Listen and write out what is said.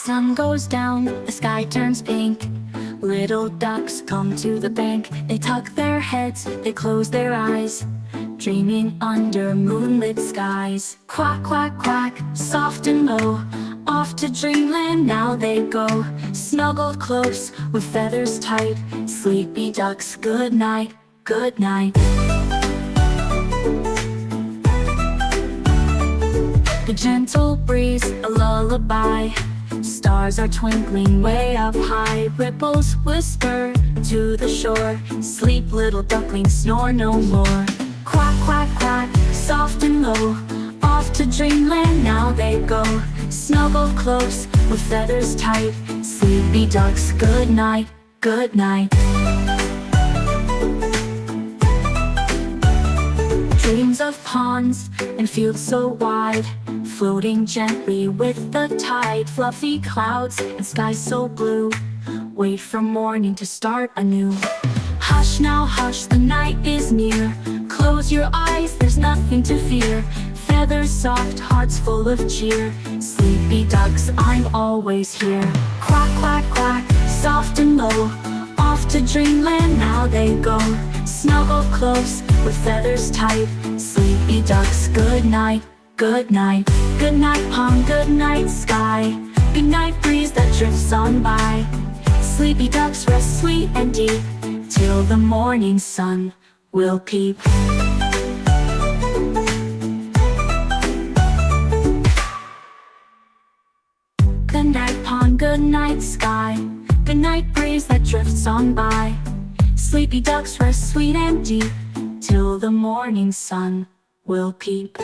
sun goes down, the sky turns pink. Little ducks come to the bank. They tuck their heads, they close their eyes, dreaming under moonlit skies. Quack, quack, quack, soft and low, off to dreamland now they go. Snuggled close, with feathers tight, sleepy ducks, good night, good night. The gentle breeze, a lullaby. Stars are twinkling way up high. Ripples whisper to the shore. Sleep, little ducklings, snore no more. Quack, quack, quack, soft and low, off to dreamland now they go. Snuggled close, with feathers tight, sleepy ducks, good night, good night. Dreams of ponds and fields so wide, floating gently with the tide. Fluffy clouds and skies so blue, wait for morning to start anew. Hush now, hush, the night is near. Close your eyes, there's nothing to fear. Feathers soft, hearts full of cheer. Sleepy ducks, I'm always here. Quack, quack, quack, soft and low, off to dreamland now they go. Snuggled close, with feathers tight, sleepy ducks, good night, good night. Good night pond, good night sky, good night breeze that drifts on by. Sleepy ducks rest sweet and deep, till the morning sun will peep. Good night pond, good night sky, good night breeze that drifts on by. Sleepy ducks rest sweet and deep, till the morning sun will peep.